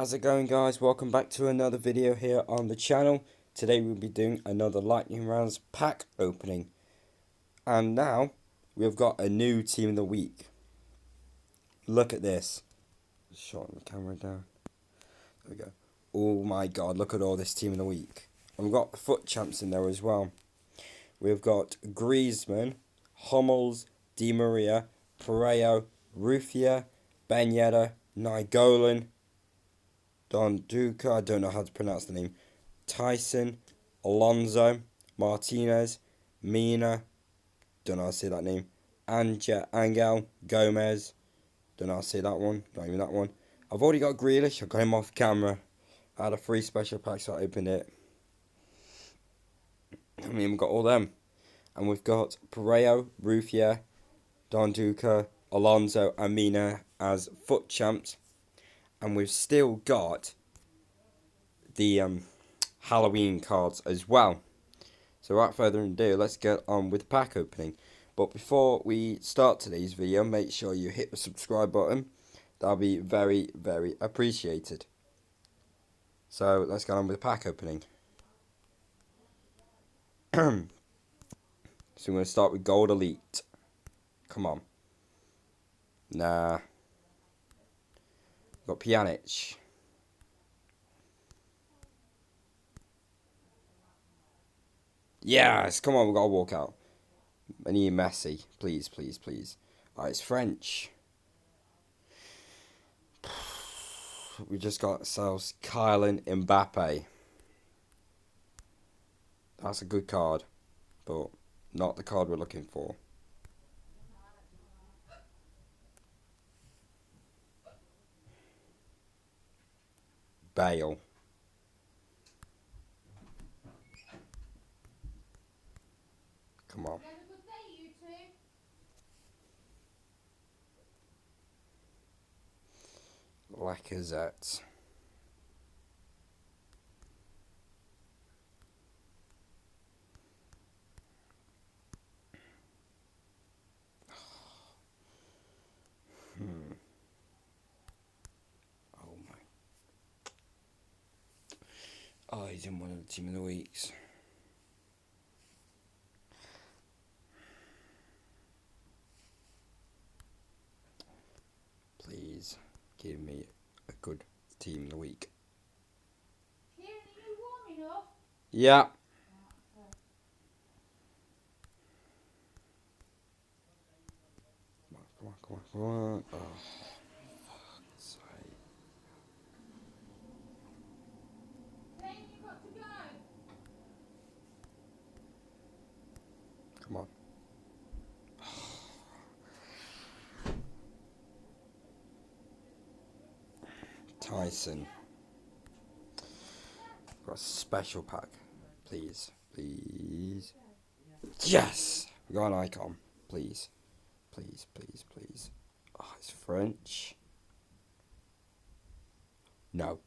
How's it going, guys? Welcome back to another video here on the channel. Today we'll be doing another Lightning Rounds pack opening. And now we've got a new team of the week. Look at this. Shorten the camera down. There we go. Oh my god, look at all this team of the week. And we've got the foot champs in there as well. We've got Griezmann, Hummels, Di Maria, Pereiro, Rufia, Ben Yedder, Nainggolan, Don Duca, I don't know how to pronounce the name, Tyson, Alonso, Martinez, Mina, don't know how to say that name, Angel, Gomez, don't know how to say that one, not even that one. I've already got Grealish, I got him off camera. I had a free special pack, so I opened it. We've got all them. And we've got Pereiro, Rufia, Don Duca, Alonso, and Mina as foot champs. And we've still got the Halloween cards as well. So without further ado, let's get on with the pack opening. But before we start today's video, make sure you hit the subscribe button. That'll be very, very appreciated. So let's get on with the pack opening. So I'm going to start with Gold Elite. Come on. Nah. Got Pjanic. Yes, come on, we've got to walk out. I need Messi. Please, please, please. Alright, it's French. We just got ourselves Kylian Mbappe. That's a good card, but not the card we're looking for. Bale. Come on. Lacazette. Oh my. Oh, he's in one of the team of the weeks. Please give me a good team of the week. Kieran, are you warm enough? Yeah. Come on, come on, come on. Oh, fuck's sake. Kane, you've got to go. Come on. Tyson. Got a special pack. Please. Please. Yes! We got an icon. Please. Please, please, please. Oh, it's French. No.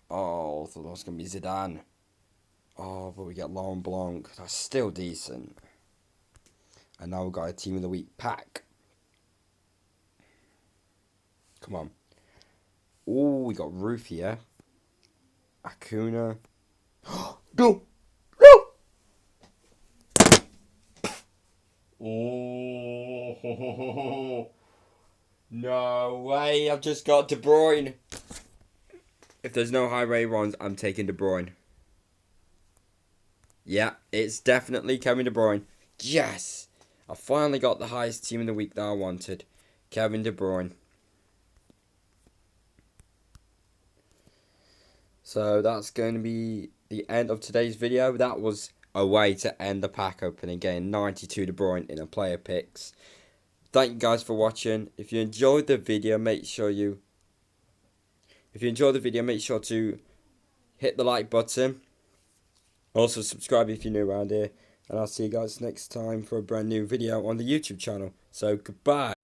Oh, I thought that was going to be Zidane. Oh, but we get Laurent Blanc. That's still decent. And now we've got a Team of the Week pack. Come on. Oh, we got Rufia. Acuna. No! No! Oh, no way. I've just got De Bruyne. If there's no high rate runs, I'm taking De Bruyne. Yeah, it's definitely Kevin De Bruyne. Yes! I finally got the highest team of the week that I wanted. Kevin De Bruyne. So that's going to be the end of today's video. That was a way to end the pack opening, getting 92 De Bruyne in a player picks. Thank you guys for watching. If you enjoyed the video, make sure to hit the like button. Also subscribe if you're new around here. And I'll see you guys next time for a brand new video on the YouTube channel. So goodbye.